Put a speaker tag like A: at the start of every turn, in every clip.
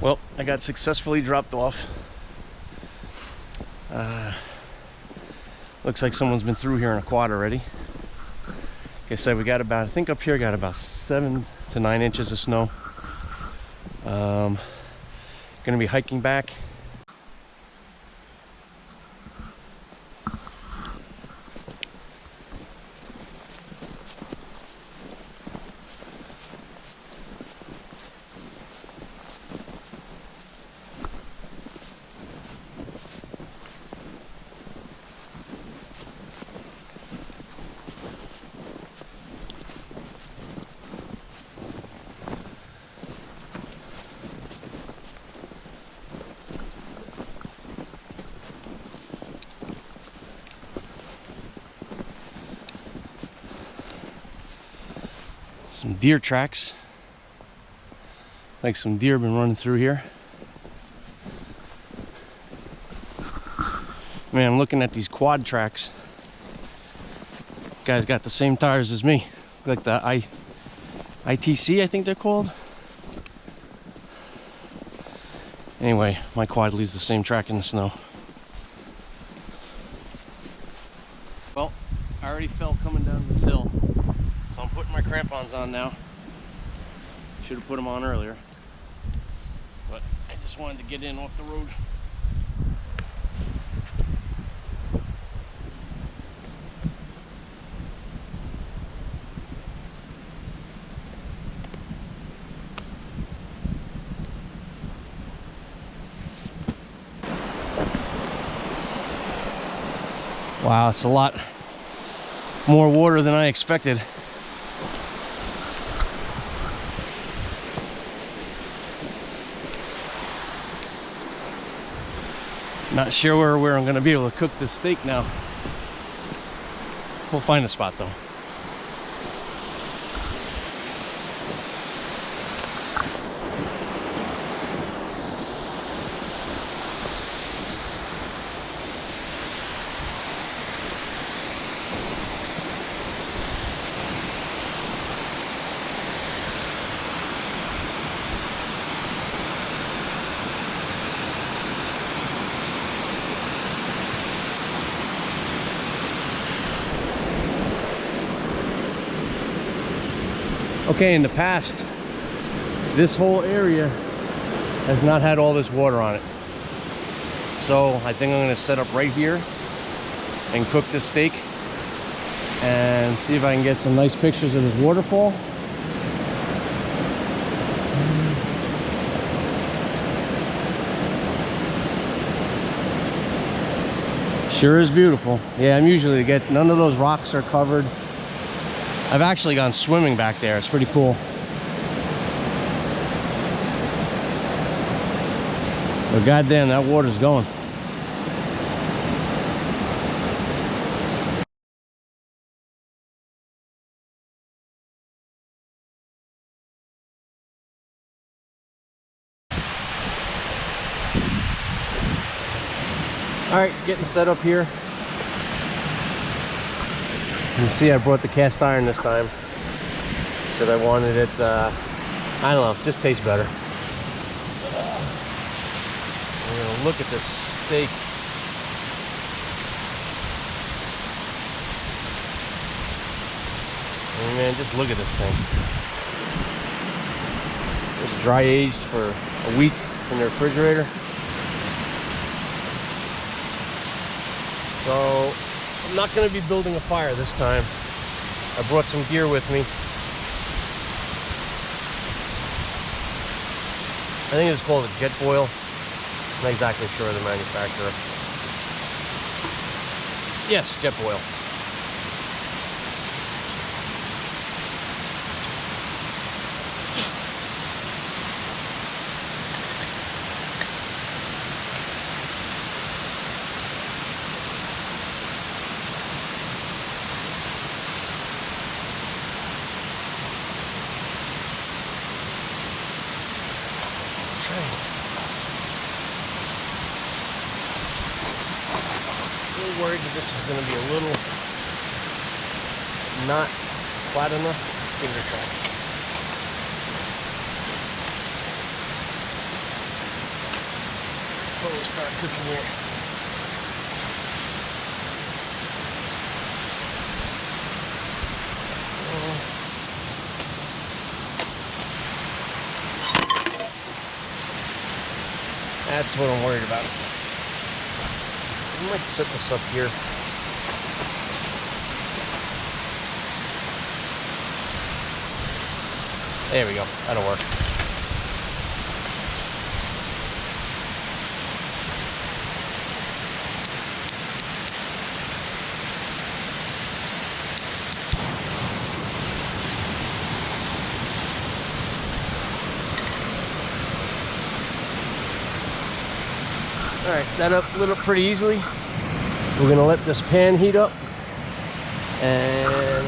A: Well, I got successfully dropped off. Looks like someone's been through here in a quad already. Like I said, we got about, I think up here got about 7 to 9 inches of snow. Gonna be hiking back. Some deer tracks. Like some deer have been running through here. Man, I'm looking at these quad tracks. Guy's got the same tires as me. Like the ITC, I think they're called. Anyway, my quad leaves the same track in the snow. Well, I already fell coming down this hill. So I'm putting my crampons on now. Should have put them on earlier. But I just wanted to get in off the road. Wow, it's a lot more water than I expected. Not sure where I'm gonna be able to cook this steak now. We'll find a spot though. Okay, in the past, this whole area has not had all this water on it. So I think I'm gonna set up right here and cook this steak and see if I can get some nice pictures of this waterfall. Sure is beautiful. Yeah, I'm usually none of those rocks are covered. I've actually gone swimming back there. It's pretty cool. But goddamn, that water's going. All right, getting set up here. You can see I brought the cast iron this time because I wanted it, I don't know, just tastes better. We're gonna look at this steak. I mean, man, just look at this thing. It's dry aged for a week in the refrigerator. So I'm not going to be building a fire this time. I brought some gear with me. I think it's called a jet boil. I'm not exactly sure of the manufacturer. Yes, jet boil. Worried that this is going to be a little not flat enough. Let's give it a try. before we start cooking here. That's what I'm worried about. I might set this up here. There we go. That'll work. All right, that lit up pretty easily. We're gonna let this pan heat up, and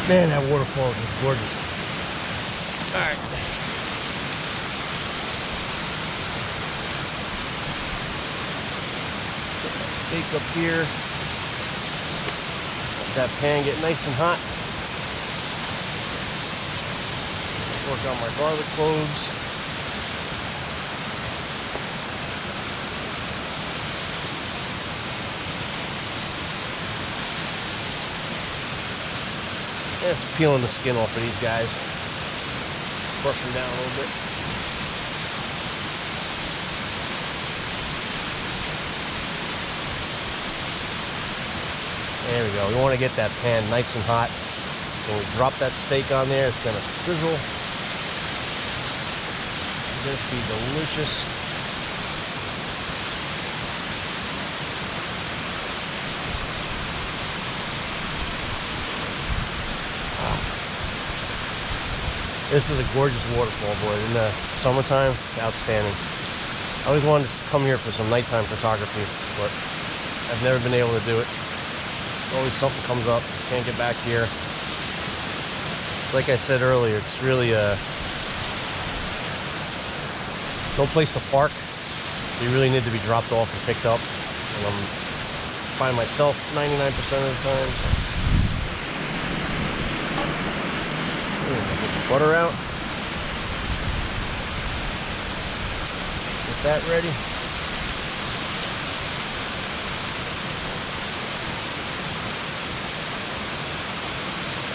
A: man, that waterfall is gorgeous. All right. Get my steak up here. Let that pan get nice and hot. Work on my garlic cloves. Just peeling the skin off of these guys. Brush them down a little bit. There we go. We want to get that pan nice and hot. When we drop that steak on there, it's going to sizzle. This be delicious. This is a gorgeous waterfall, boy. In the summertime, outstanding. I always wanted to come here for some nighttime photography, but I've never been able to do it. Always something comes up. Can't get back here. Like I said earlier, it's really no place to park. You really need to be dropped off and picked up. And I'm find myself 99% of the time. Get the butter out. Get that ready.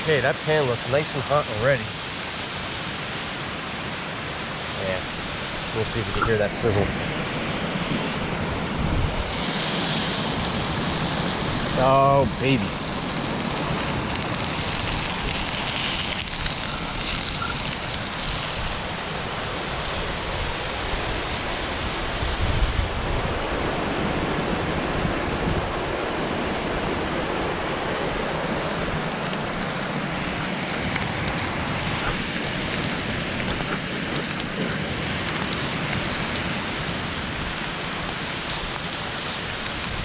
A: Okay, that pan looks nice and hot already. Yeah. We'll see if we can hear that sizzle. Oh, baby.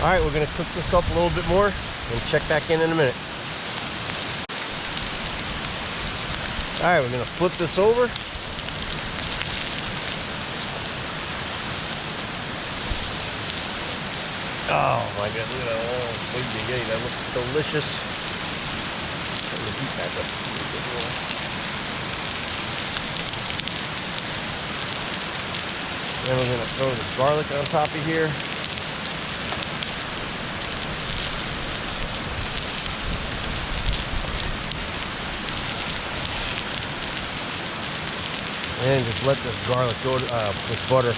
A: All right, we're gonna cook this up a little bit more and check back in a minute. All right, we're gonna flip this over. Oh my God, look at that. Oh, baby, that looks delicious. Turn the heat back up just a little bit more. Then we're gonna throw this garlic on top of here. And just let this garlic go to, this butter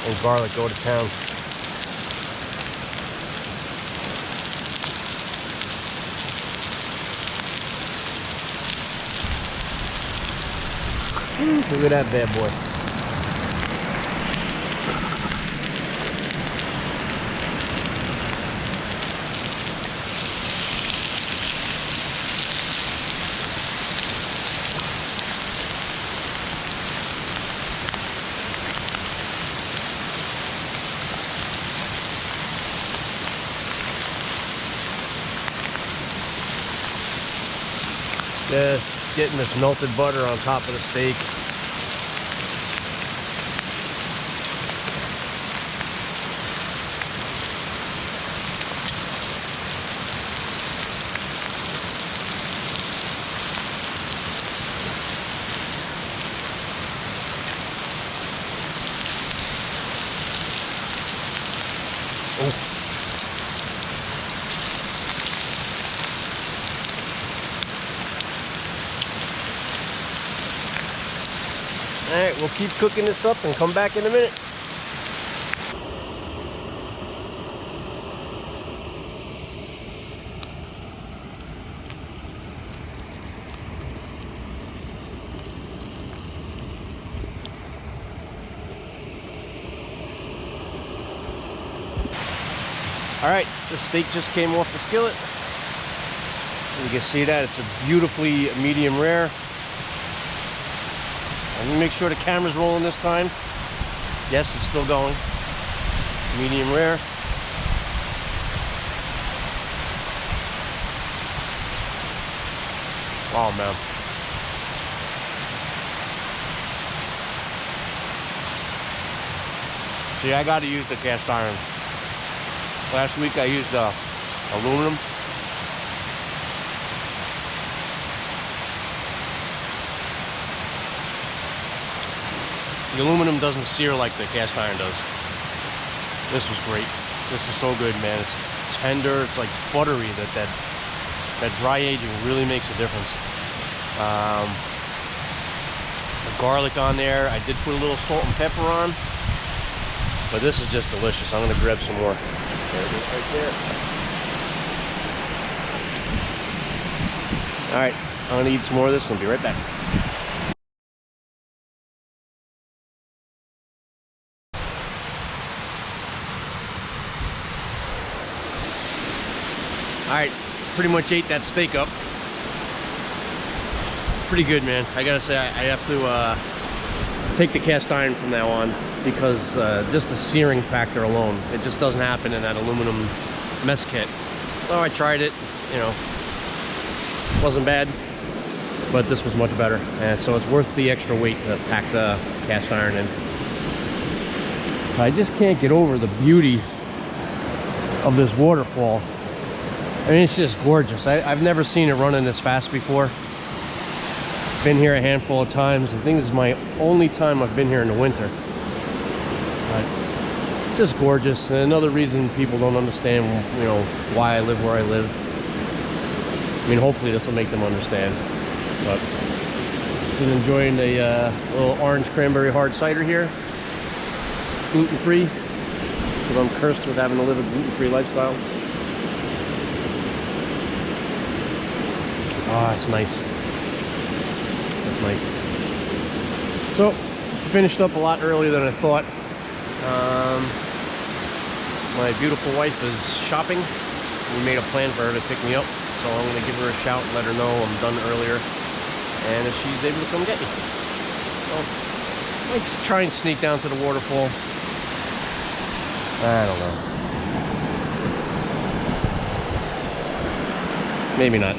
A: and garlic go to town. Look at that bad boy. Just getting this melted butter on top of the steak. right, we'll keep cooking this up and come back in a minute. All right, the steak just came off the skillet. You can see that it's a beautifully medium rare. Let me make sure the camera's rolling this time. Yes, it's still going. Medium rare. Oh man. See, I gotta use the cast iron. Last week I used aluminum. The aluminum doesn't sear like the cast iron does. This was great. This is so good, man. It's tender. It's like buttery. That dry aging really makes a difference. The garlic on there. I did put a little salt and pepper on, but this is just delicious. I'm gonna grab some more. There it is right there. All right, I'm gonna eat some more of this and I'll be right back. All right, pretty much ate that steak up. Pretty good, man. I gotta say, I have to take the cast iron from now on, because just the searing factor alone, it just doesn't happen in that aluminum mess kit. Oh, I tried it, you know, wasn't bad, but this was much better, and so it's worth the extra weight to pack the cast iron in. I just can't get over the beauty of this waterfall. I mean, it's just gorgeous. I've never seen it running this fast before. Been here a handful of times. I think this is my only time I've been here in the winter. But it's just gorgeous. And another reason people don't understand, you know, why I live where I live. I mean, hopefully this will make them understand. But just enjoying the little orange cranberry hard cider here. Gluten-free, because I'm cursed with having to live a gluten-free lifestyle. Ah, it's nice. That's nice. So, finished up a lot earlier than I thought. My beautiful wife is shopping. We made a plan for her to pick me up, so I'm going to give her a shout and let her know I'm done earlier, and if she's able to come get me. So, let's try and sneak down to the waterfall. I don't know. Maybe not.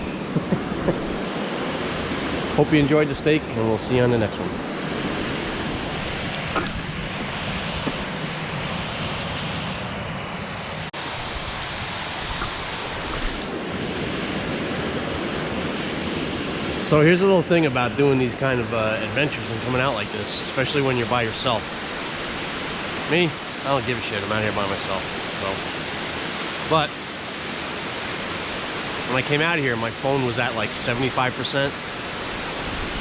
A: Hope you enjoyed the steak, and we'll see you on the next one. So here's a little thing about doing these kind of adventures and coming out like this, especially when you're by yourself. Me, I don't give a shit. I'm out here by myself. So, but when I came out here, my phone was at like 75%.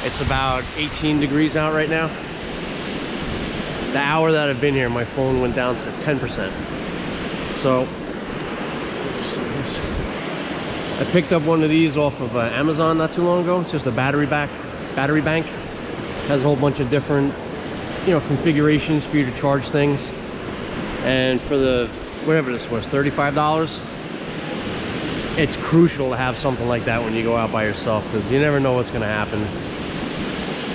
A: It's about 18 degrees out right now. The hour that I've been here, my phone went down to 10%. So I picked up one of these off of Amazon not too long ago. It's just a battery bank. Has a whole bunch of different, you know, configurations for you to charge things. And for the, whatever this was, $35, it's crucial to have something like that when you go out by yourself, because you never know what's going to happen.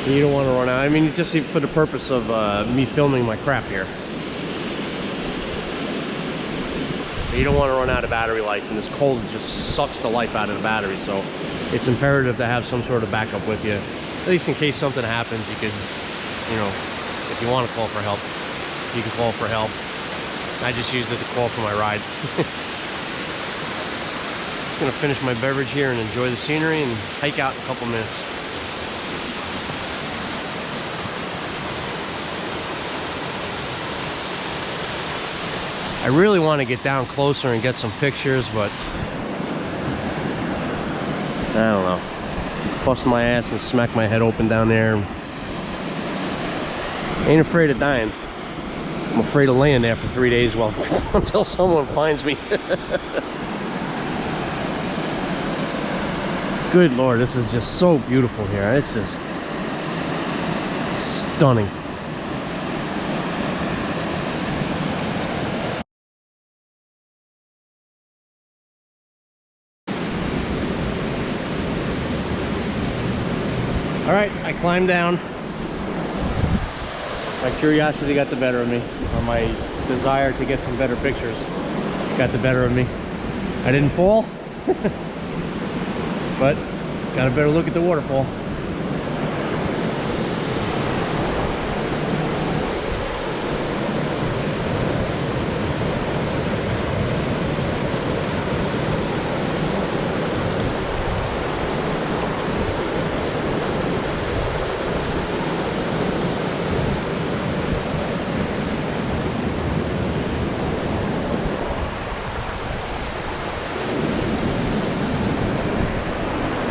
A: You don't want to run out. I mean, just for the purpose of me filming my crap here. You don't want to run out of battery life, and this cold just sucks the life out of the battery, so it's imperative to have some sort of backup with you, at least in case something happens. You could, you know, if you want to call for help, you can call for help. I just used it to call for my ride. Just gonna finish my beverage here and enjoy the scenery and hike out in a couple minutes. I really want to get down closer and get some pictures, but I don't know. Bust my ass and smack my head open down there. Ain't afraid of dying. I'm afraid of laying there for 3 days while until someone finds me. Good Lord, this is just so beautiful here. It's just stunning. All right, I climbed down. My curiosity got the better of me, or my desire to get some better pictures got the better of me. I didn't fall, but got a better look at the waterfall.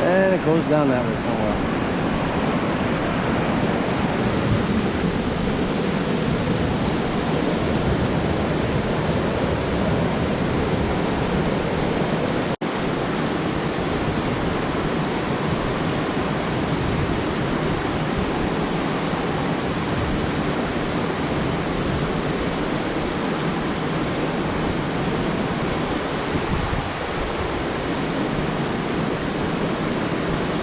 A: And it goes down that way somewhere.